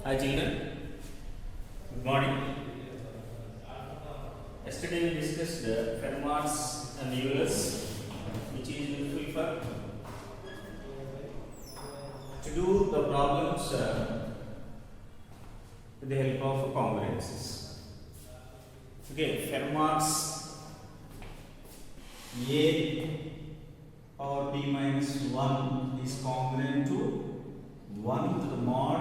Hi children, good morning. Yesterday we discussed Fermat's and Euler's, which is useful for to do the problems with the help of congruences. Okay, Fermat's A or P minus 1 is congruent to 1 to the mod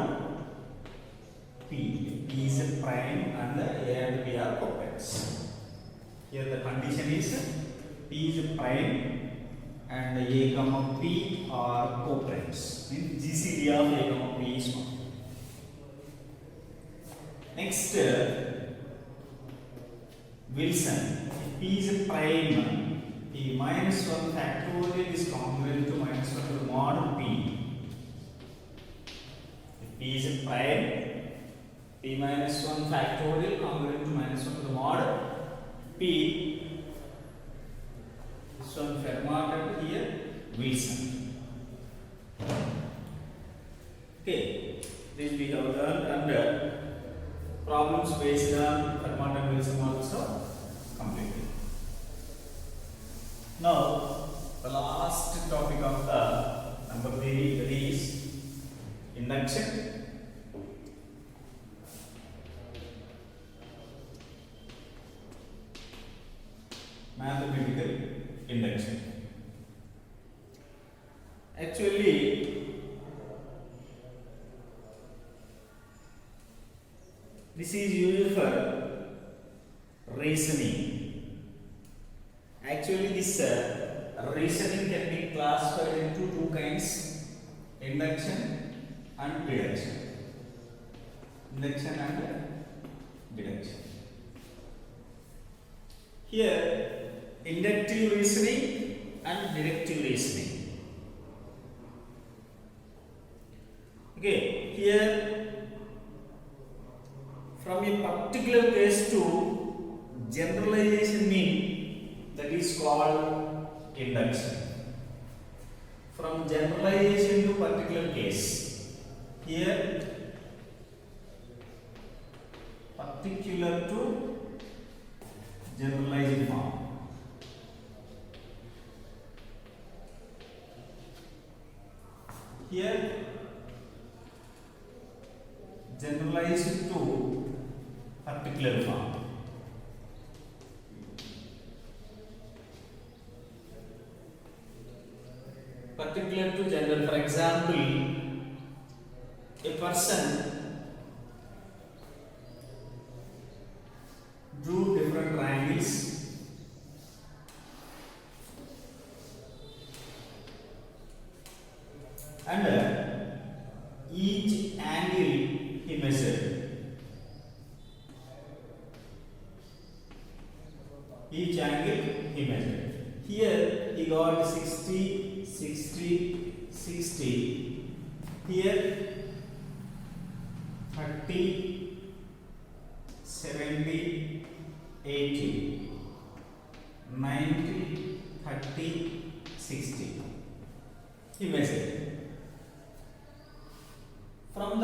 P. P is a prime and the A and P are copacs. Here the condition is P is a prime and A comma P are coprimes. Means GCD of A comma P is 1. Next, Wilson. If P is a prime, P minus 1 factorial is congruent to minus 1 to the mod P. If P is a prime, P minus 1 factorial congruent to minus 1 to the mod P. This one Fermat and here Wilson. Okay, this we have learned and problems based on Fermat and Wilson also completed. Now, the last topic of the number theory, that is induction. Mathematical induction. Actually, this is used for reasoning. Actually, this reasoning can be classified into two kinds: induction and deduction. Induction and deduction. Here, inductive reasoning and deductive reasoning. Okay, here from a particular case to generalization mean, that is called induction. From generalization to particular case, here particular to generalizing form. Here generalized to particular form. Particular to general. For example, a person drew different triangles and each angle he measured. Each angle he measured. Here he got 60, 60, 60. Here 30, 70, 80, 90, 30, 60. He measured. From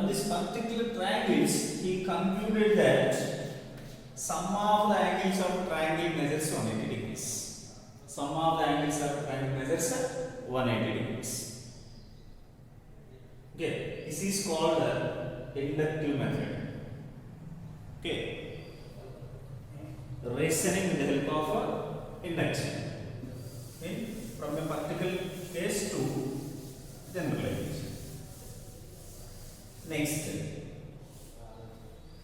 this particular triangles, he concluded that sum of the angles of triangle measures 180 degrees. Sum of the angles of triangle measures 180 degrees. Okay, this is called the inductive method. Okay, reasoning with the help of induction. Okay, from a particular case to generalization. Next,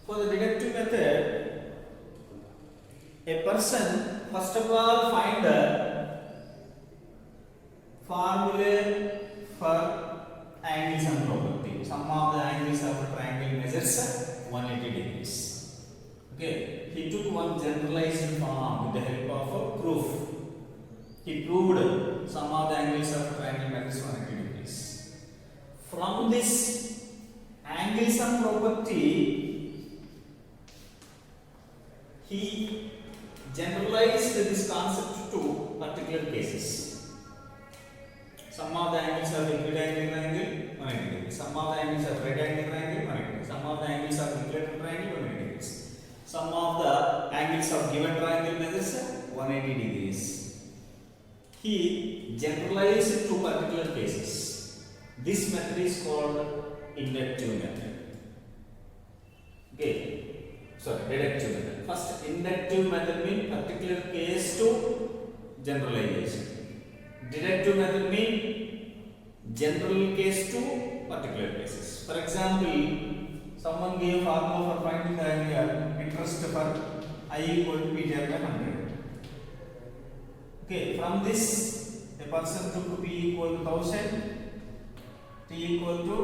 for the deductive method, a person first of all find the formula for angles and property. Sum of the angles of a triangle measures 180 degrees. Okay, he took one generalized form with the help of a proof. He proved sum of the angles of a triangle measures 180 degrees. From this angles and property, he generalized this concept to particular cases. Sum of the angles of equidiagonal angle 180 degrees. Sum of the angles of right angle triangle 180 of the angles of declared triangle 180 degrees. Sum of the angles of given triangle measures 180 degrees. He generalized to particular cases. This method is called inductive method. Okay, sorry, deductive method. First, inductive method means particular case to generalization. Deductive method means general case to particular cases. For example, someone gave formula for finding the interest for I equal to beta by 100. Okay, from this a person took P equal to 1000, T equal to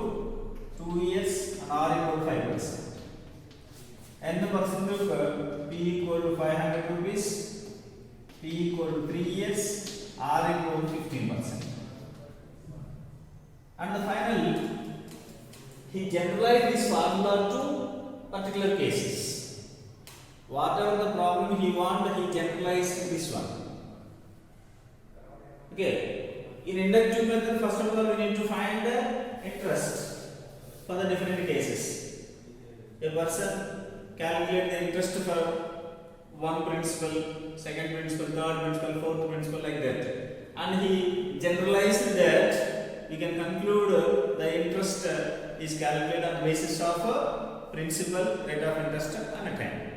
2 years and R equal to 5%. And the person took P equal to 500 rupees, T equal to 3 years, R equal to 15%. And the final, he generalized this formula to particular cases. Whatever the problem he wanted, he generalized this one. Okay, in inductive method, first of all, we need to find the interest for the different cases. A person calculate the interest for one principle, second principle, third principle, fourth principle, like that, and he generalized that. We can conclude the interest is calculated on the basis of principal, rate of interest, and a time.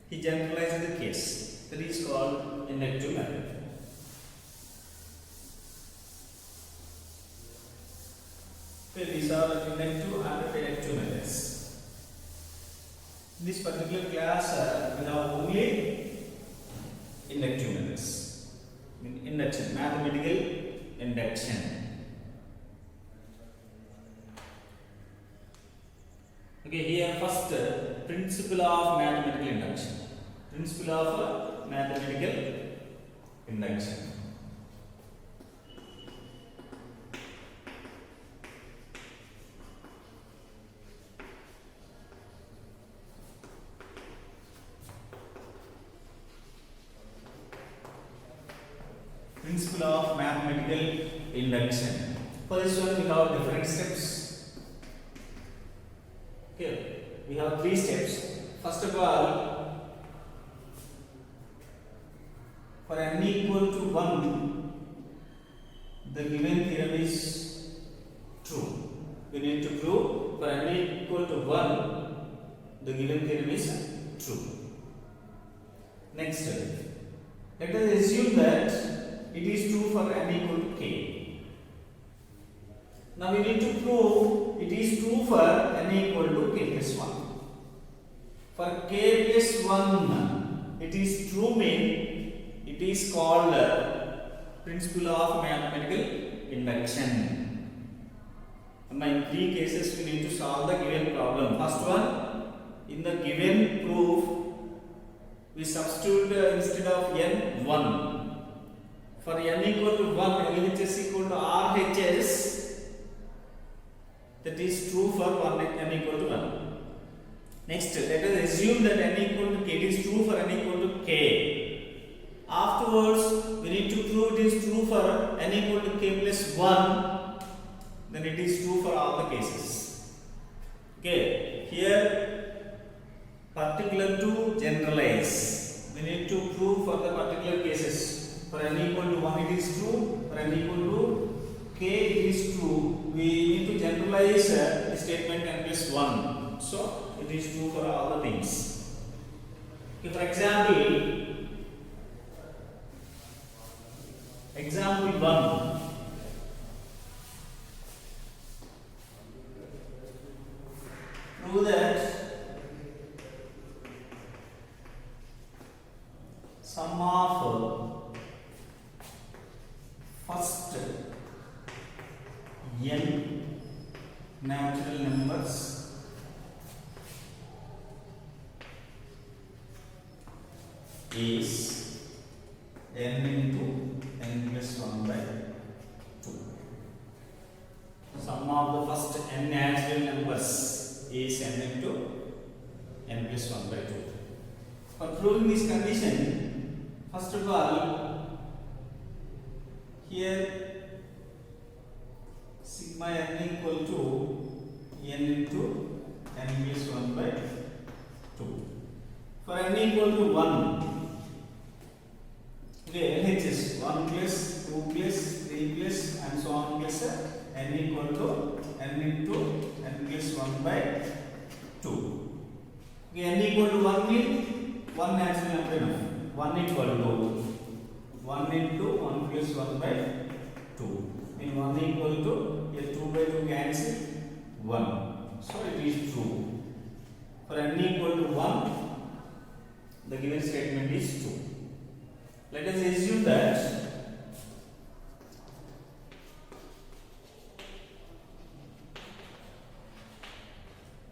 He generalized the case. That is called inductive method. Okay, these are inductive and deductive methods. In this particular class, we have only inductive methods. Induction, mathematical induction. Okay, here first principle of mathematical induction. Principle of mathematical induction. Principle of mathematical induction. For this one, we have different steps. Okay, we have 3 steps. First of all, for n equal to 1, the given theorem is true. We need to prove for n equal to 1, the given theorem is true. Next, let us assume that it is true for n equal to k. Now we need to prove it is true for n equal to k plus 1. For k plus 1, it is true mean it is called principle of mathematical induction. In 3 cases we need to solve the given problem. First one, in the given proof, we substitute instead of n 1. For n equal to 1, LHS equal to RHS. That is true for n equal to 1. Next, let us assume that n equal to k. It is true for n equal to k. Afterwards, we need to prove it is true for n equal to k plus 1. Then it is true for all the cases. Okay, here particular to generalize. We need to prove for the particular cases. For n equal to 1, it is true. For n equal to k, it is true. We need to generalize the statement n plus 1. So, it is true for all the things. Okay, for example 1. Prove that sum of first n natural numbers is n into n plus 1 by 2. Sum of the first n natural numbers is n into n plus 1 by 2. For proving this condition, first of all, here sigma n equal to n into n plus 1 by 2. For n equal to 1, okay, LHS 1 plus 2 plus 3 plus and so on plus n equal to n into n plus 1 by 2. Okay, n equal to 1 means 1 natural number enough. 1 equal to 1 into 1 plus 1 by 2. In 1 equal to, here 2 by 2 cancel 1. So it is true. For n equal to 1, the given statement is true. Let us assume that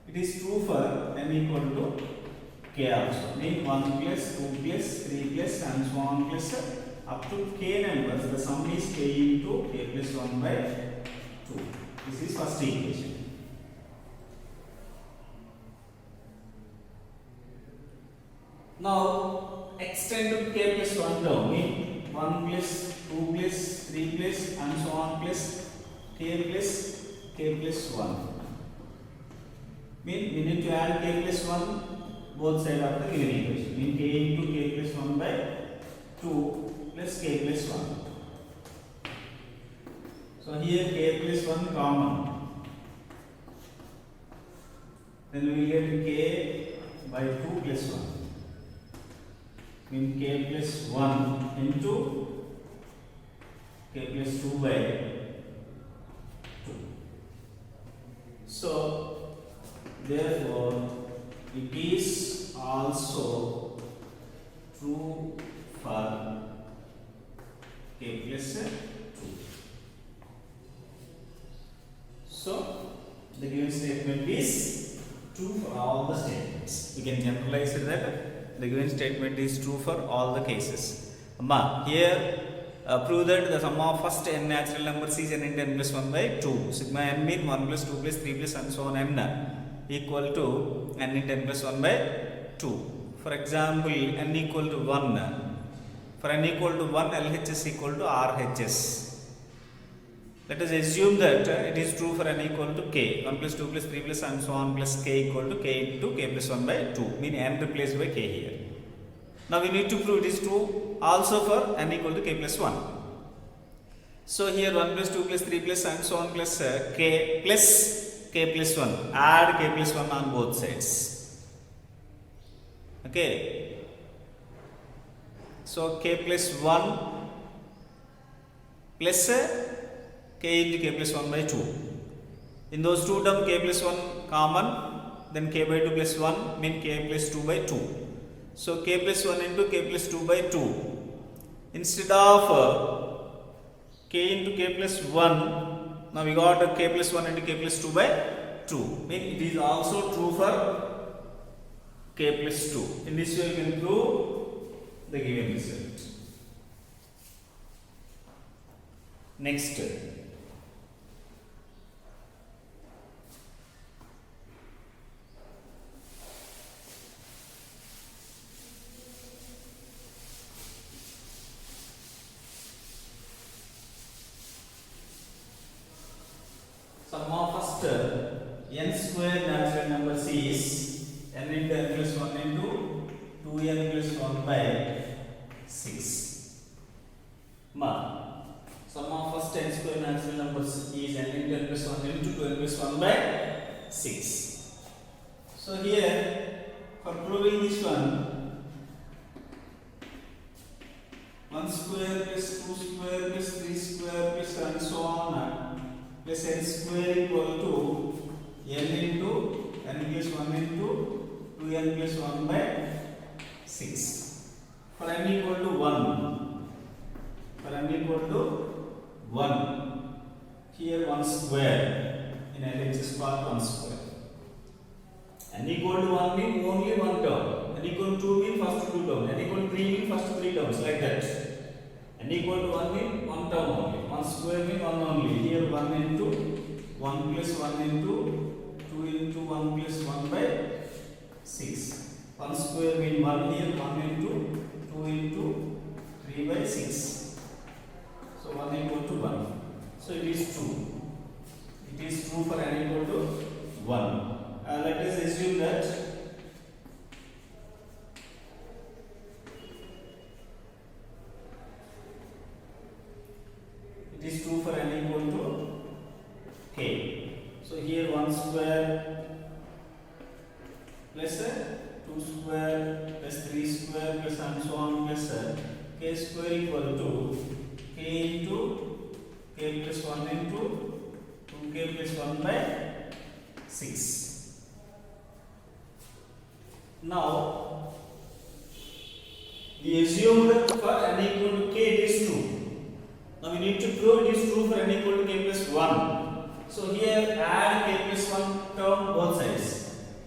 it is true for n equal to k also. Mean 1 plus 2 plus 3 plus and so on plus up to k numbers. The sum is k into k plus 1 by 2. This is first equation. Now extend to k plus 1 term. Mean 1 plus 2 plus 3 plus and so on plus k plus 1. Mean we need to add k plus 1 both sides of the given equation. Mean k into k plus 1 by 2 plus k plus 1. So here k plus 1 common. Then we will get k by 2 plus 1. Mean k plus 1 into k plus 2 by 2. So therefore it is also true for k plus 2. So the given statement is true for all the statements. We can generalize it that the given statement is true for all the cases. Here prove that the sum of first n natural numbers is n into n plus 1 by 2. Sigma n mean 1 plus 2 plus 3 plus and so on n equal to n into n plus 1 by 2. For example, n equal to 1. For n equal to 1, LHS equal to RHS. Let us assume that it is true for n equal to k. 1 plus 2 plus 3 plus and so on plus k equal to k into k plus 1 by 2. Mean n replaced by k here. Now we need to prove it is true also for n equal to k plus 1. So here 1 plus 2 plus 3 plus and so on plus k plus k plus 1. Add k plus 1 on both sides. Okay. So k plus 1 plus k into k plus 1 by 2. In those two terms k plus 1 common, then k by 2 plus 1 mean k plus 2 by 2. So k plus 1 into k plus 2 by 2. Instead of k into k plus 1, now we got k plus 1 into k plus 2 by 2. Mean it is also true for k plus 2. In this way we can prove the given result. Next. Sum of first n square natural numbers is n into n plus 1 into 2n plus 1 by 6. Sum of first n square natural numbers is n into n plus 1 into 2n plus 1 by 6. So here for proving this one, 1 square plus 2 square plus 3 square plus and so on plus n square equal to n into n plus 1 into 2n plus 1 by 6. For n equal to 1, here 1 square, in LHS part 1 square. N equal to 1 means only one term. N equal to 2 means first two terms. N equal to 3 means first three terms, like that. N equal to 1 means one term only. 1 square means 1 only. Here 1 into 1 plus 1 into 2 into 1 plus 1 by 6. 1 square means 1 here, 1 into 2 into 3 by 6. So 1 equal to 1. So it is true. It is true for n equal to 1. let us assume that it is true for n equal to k. So here 1 square plus 2 square plus 3 square plus and so on plus k square equal to k into k plus 1 into 2k plus 1 by 6. Now we assume that for n equal to k it is true. Now we need to prove it is true for n equal to k plus 1. So here add k plus 1 term both sides.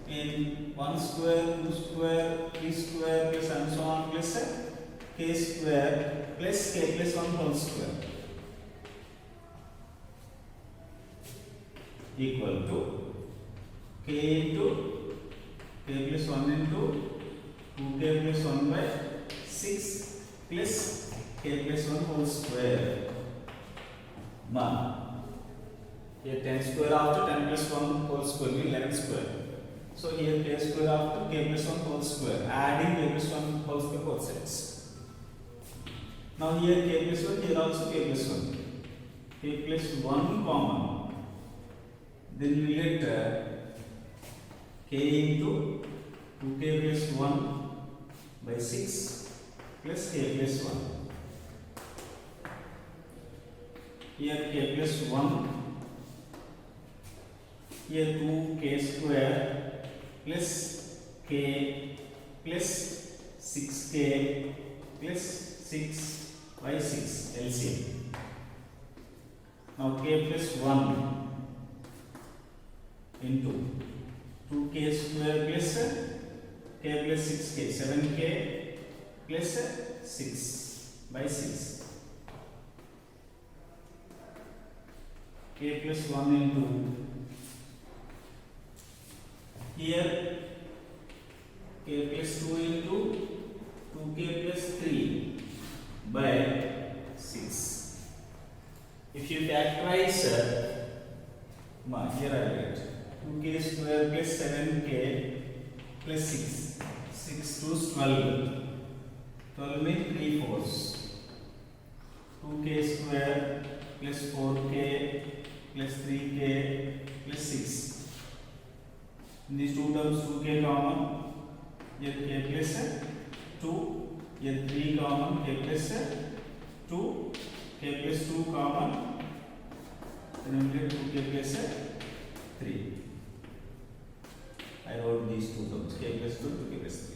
In 1 square, 2 square, 3 square plus and so on plus k square plus k plus 1 whole square equal to k into k plus 1 into 2k plus 1 by 6 plus k plus 1 whole square. Here 10 square after 10 plus 1 whole square will 11 square. So here k square after k plus 1 whole square, adding k plus 1 whole square both sides. Now here k plus 1, here also k plus 1. K plus 1 common. Then you will get k into 2k plus 1 by 6 plus k plus 1. Here k plus 1. Here 2k square plus k plus 6k plus 6 by 6 LCM. Now k plus 1 into 2k square plus k plus 6k 7k plus 6 by 6 k plus 1 into here k plus 2 into 2k plus 3 by 6. If you factorize here I get 2k square plus 7k plus 6. 6 to 12. 12 means 3 fourths. 2k square plus 4k plus 3k plus 6. In these two terms 2k common. Here k plus 2. Here 3 common. K plus 2. K plus 2 common. Then we get 2k plus 3. I wrote these two terms k plus 2 to k plus 3.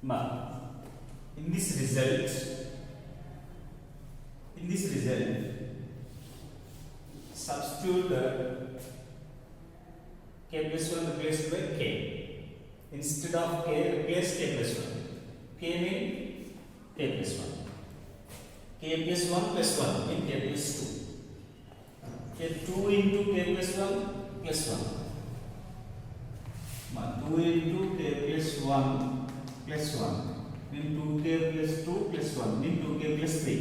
Now, in this result, substitute k plus 1 replaced by k. Instead of k, replace k plus 1. K means k plus 1. K plus 1 plus 1 means k plus 2. Here 2 into k plus 1 plus 1. 2 into k plus 1 plus 1 means 2k plus 2 plus 1 means 2k plus 3.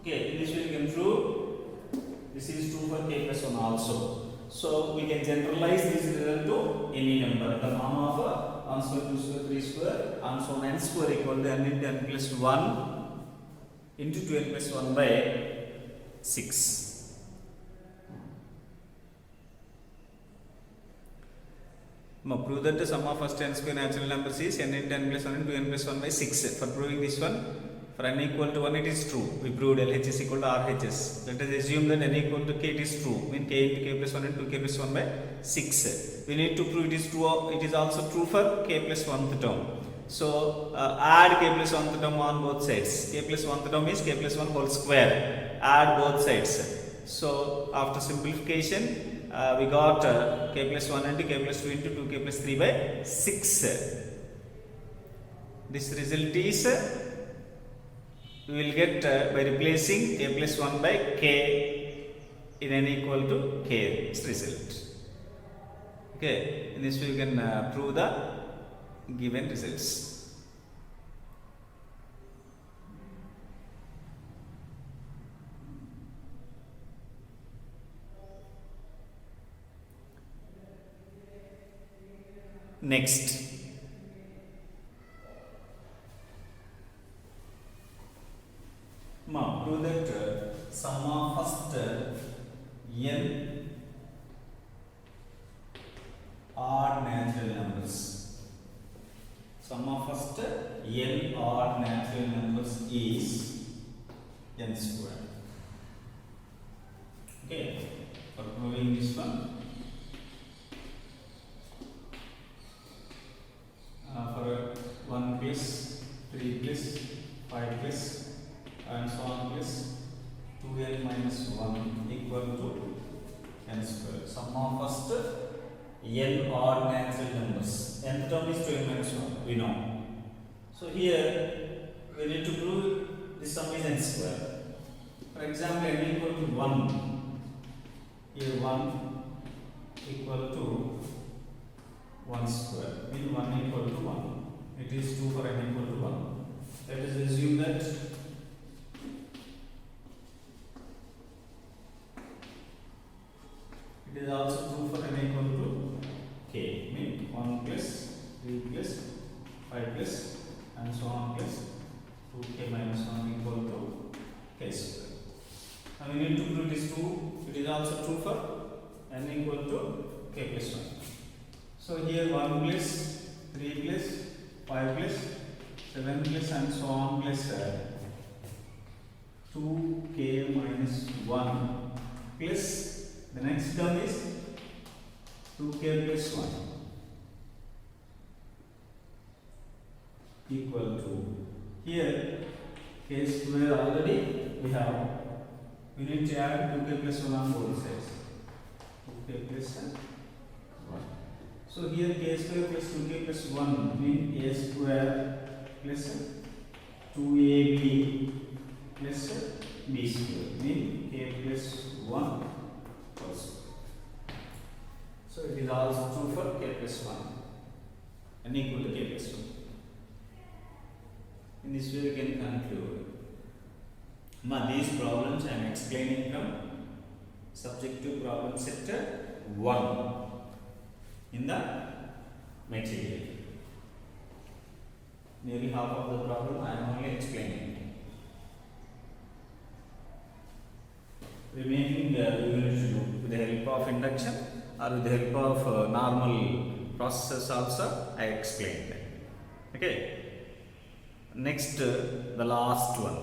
Okay, this we can prove. This is true for k plus 1 also. So we can generalize this result to any number. The form of 1 square, 2 square, 3 square, and so on n square equal to n into n plus 1 into 2n plus 1 by 6. Now prove that the sum of first n square natural numbers is n into n plus 1 into n plus 1 by 6. For proving this one, for n equal to 1 it is true. We proved LHS equal to RHS. Let us assume that n equal to k it is true. Mean k into k plus 1 into k plus 1 by 6. We need to prove it is true. It is also true for k plus 1th term. So add k plus 1th term on both sides. K plus 1th term is k plus 1 whole square. Add both sides. So after simplification, we got k plus 1 into k plus 2 into 2k plus 3 by 6. This result is we will get by replacing k plus 1 by k in n equal to k result. Okay, in this way we can prove the given results. Next, prove that sum of first n odd natural numbers. Sum of first n odd natural numbers is n square. Okay, for proving this one, for 1 plus 3 plus 5 plus and so on plus 2n minus 1 equal to n square. Sum of first n odd natural numbers. Nth term is 2n minus 1, we know. So here we need to prove this sum is n square. For example, n equal to 1. Here 1 equal to 1 square. Mean 1 equal to 1. It is 2 for n equal to 1. Let us assume that it is also true for n equal to k. Mean 1 plus 3 plus 5 plus and so on plus 2k minus 1 equal to k square. Now we need to prove this 2. It is also true for n equal to k plus 1. So here 1 plus 3 plus 5 plus 7 plus and so on plus 2k minus 1 plus the next term is 2k plus 1 equal to, here k square already we have, we need to add 2k plus 1 on both sides, 2k plus 1. So here k square plus 2k plus 1 means a square plus 2ab plus b square means k plus 1 also. So it is also true for k plus 1 and equal to k plus 1. In this way we can conclude. These problems I am explaining from subjective problem set 1 in the material. Nearly half of the problem I am only explaining. Remaining units with the help of induction or with the help of normal processes also I explained. Okay. Next, the last one.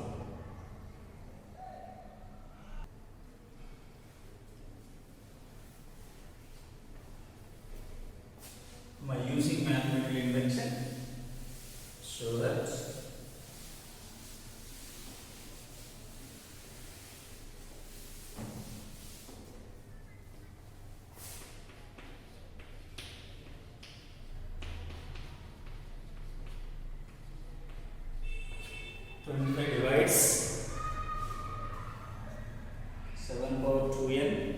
By using mathematical induction, so that divides 7 power 2n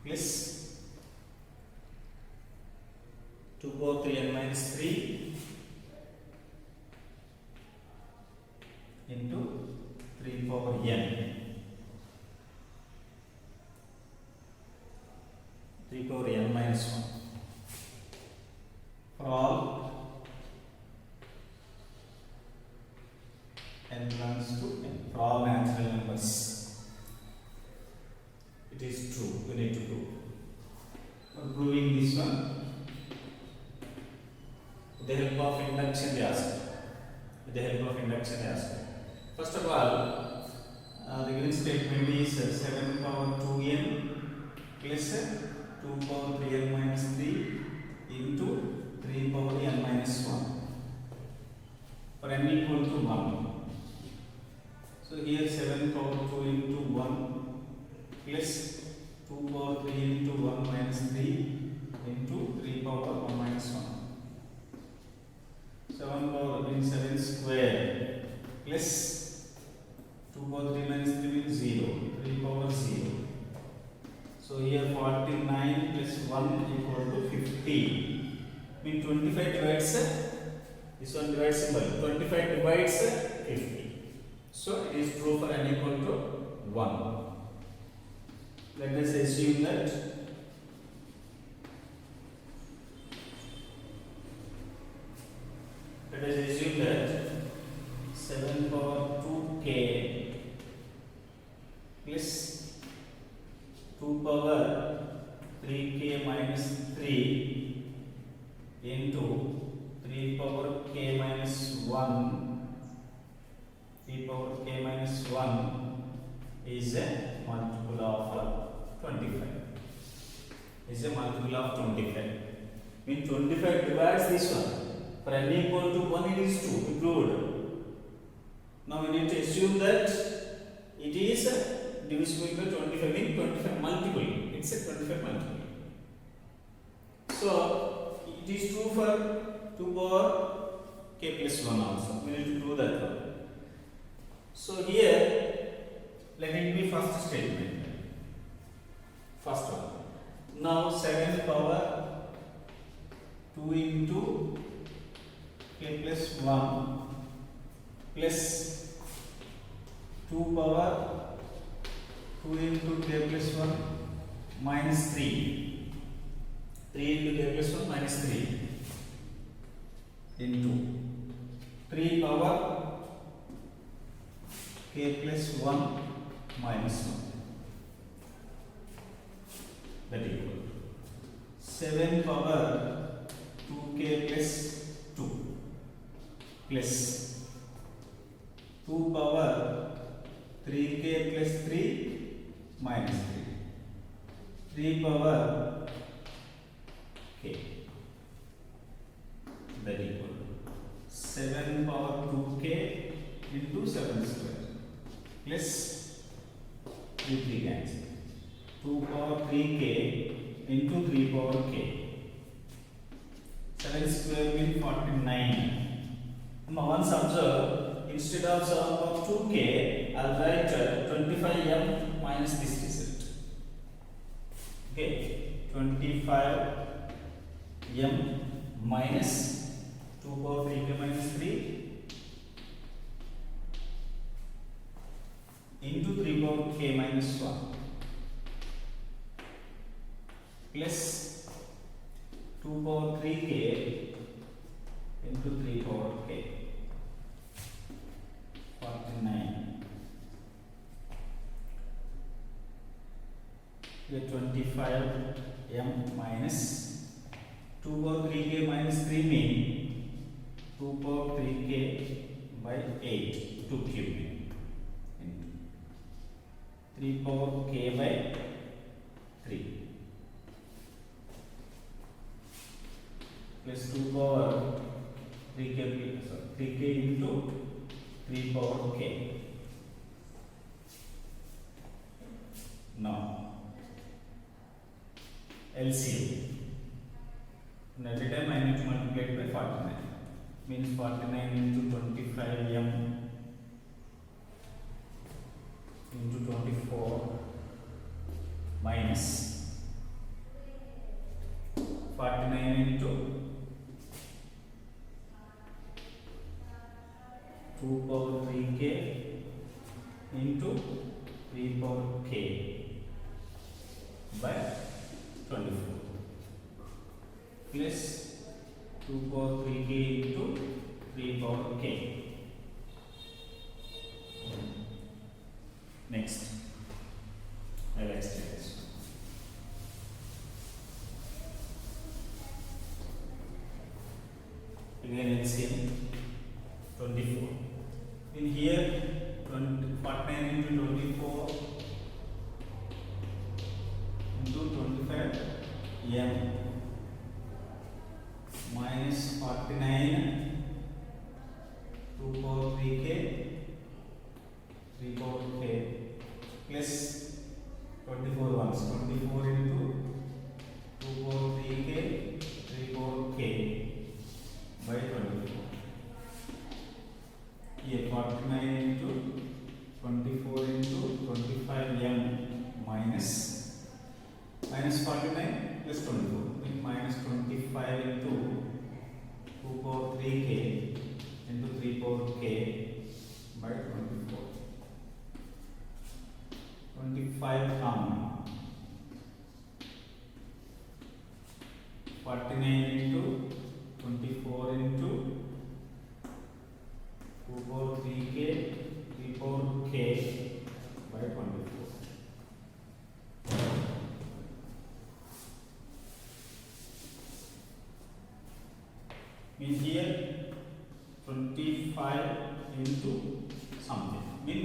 plus 2 power 3n minus 3 into 3 power n. 3 power n minus 1 for all n belongs to n, for all natural numbers. It is true, we need to prove. For proving this one, with the help of induction they ask. With the help of induction they ask. First of all, the given statement is 7 power 2n plus 2 power 3n minus 3 into 3 power n minus 1 for n equal to 1. So here 7 power 2 into 1 plus 2 power 3 into 1 minus 3 into 3 power 1 minus 1. 7 power means 7 square plus 2 power 3 minus 3 means 0. 3 power 0. So here 49 plus 1 equal to 50. Mean 25 divides this one divides symbol. 25 divides 50. So it is true for n equal to 1. Let us assume that let us assume that 7 power 2k plus 2 power 3k minus 3 into 3 power k minus 1, 3 power k minus 1 is a multiple of 25. Is a multiple of 25. Mean 25 divides this one. For n equal to 1 it is 2. We proved. Now we need to assume that it is divisible by 25. Mean 25 multiple. It's a 25 multiple. So it is true for 2 power k plus 1 also. We need to prove that one. So here let it be first statement. First one. Now 7 power 2 into k plus 1 plus 2 power 2 into k plus 1 minus 3. 3 into k plus 1 minus 3 into 3 power k plus 1 minus 1. That equal 7 power 2k plus 2 plus 2 power 3k plus 3 minus 3. 3 power k. That equal 7 power 2k into 7 square plus 3 cancel. 2 power 3k into 3 power k. 7 square means 49. Now once observe, instead of 7 power 2k, I'll write 25m minus this result. Okay, 25m minus 2 power 3k minus 3 into 3 power k minus 1. Plus 2 power 3k into 3 power k. 49. Here 25m minus 2 power 3k minus 3 mean 2 power 3k by 8 to cube into 3 power k by 3 plus 2 power 3k into 3 power k. Now LCM. And every time I need to multiply it by 49. Means 49 into 25m into 24 minus 49 into 2 power 3k into 3 power k by 24 plus 2 power 3k into 3 power k. Next, I will explain this. Again LCM 24. In here 49 into 24 into 25 m minus 49 2 power 3k 3 power k plus 24 ones 24 into 2 power 3k 3 power k by 24. Here 49 into 24 into 25m minus 49 plus 24 means minus 25 into 2 power 3k into 3 power k by 24. 25 49 into 24 into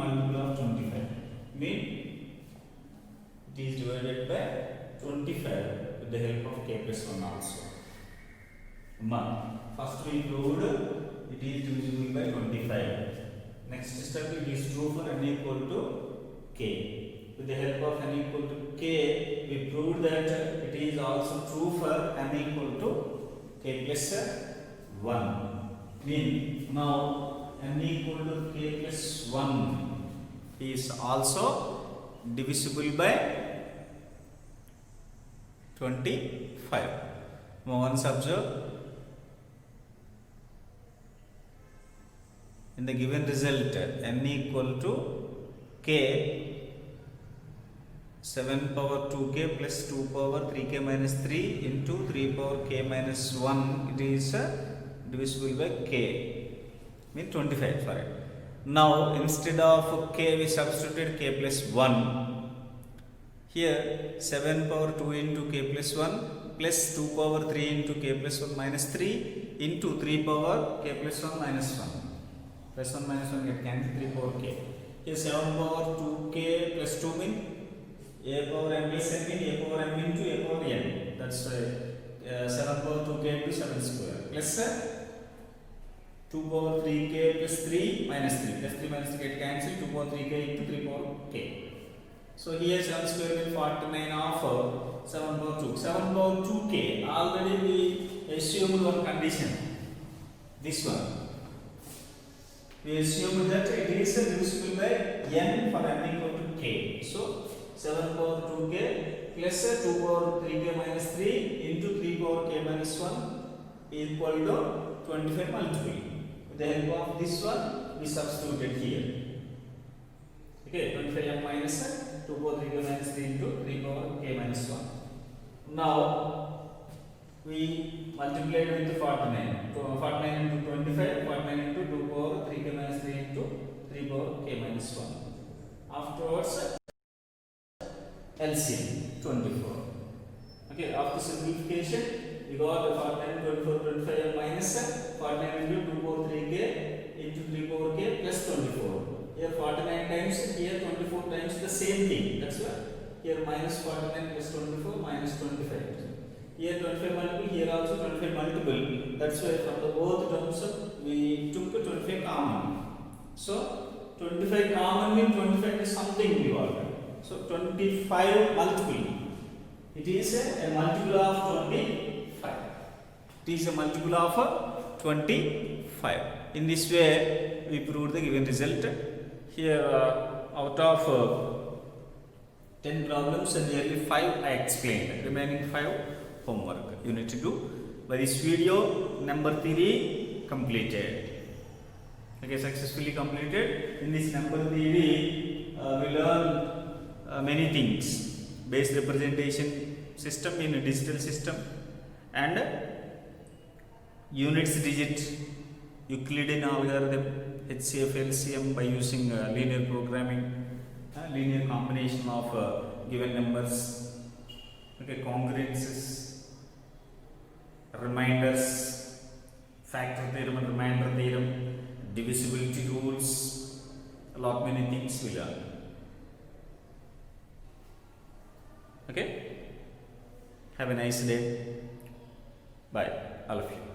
multiple of 25. Mean it is divided by 25 with the help of k plus 1 also. First we proved it is divisible by 25. Next step, it is true for n equal to k. With the help of n equal to k, we proved that it is also true for n equal to k plus 1. Mean now n equal to k plus 1 is also divisible by 25. Now once observe, in the given result n equal to k 7 power 2k plus 2 power 3k minus 3 into 3 power k minus 1, it is divisible by k, mean 25 for it. Now instead of k we substituted k plus 1. Here 7 power 2 into k plus 1 plus 2 power 3 into k plus 1 minus 3 into 3 power k plus 1 minus 1. Plus 1 minus 1 get cancelled, 3 power k. Here 7 power 2k plus 2 mean a power m plus n mean a power m into a power n. That's 7 power 2k into 7 square plus 2 power 3k plus 3 minus 3 plus 3 minus 3 get cancelled, 2 power 3k into 3 power k. So here 7 square will 49 of 7 power 2. 7 power 2k, already we assumed one condition. This one. We assume that it is divisible by n for n equal to k. So 7 power 2k plus 2 power 3k minus 3 into 3 power k minus 1 equal to 25 multiple. With the help of this one, we substituted here. Okay, 25m minus 2 power 3k minus 3 into 3 power k minus 1. Now we multiplied with 49. 49 into 25, 49 into 2 power 3k minus 3 into 3 power k minus 1. Afterwards, LCM 24. Okay, after simplification, we got 49, 24, 25 minus 49 into 2 power 3k into 3 power k plus 24. Here 49 times, here 24 times the same thing. That's why here minus 49 plus 24 minus 25. Here 25 multiple, here also 25 multiple. That's why from the both terms we took 25 common. So 25 common means 25 is something we got. So 25 multiple. It is a multiple of 25. It is a multiple of 25. In this way, we proved the given result. Here, out of 10 problems, nearly 5 I explained. Remaining 5 homework you need to do. By this video, number 3 completed. Okay, successfully completed. In this number 3, we learn many things. Base representation system in a digital system and units digit Euclidean algorithm, HCF LCM by using linear programming, linear combination of given numbers, okay, congruences, reminders, factor theorem and remainder theorem, divisibility rules, a lot many things we learn. Okay, have a nice day. Bye, all of you.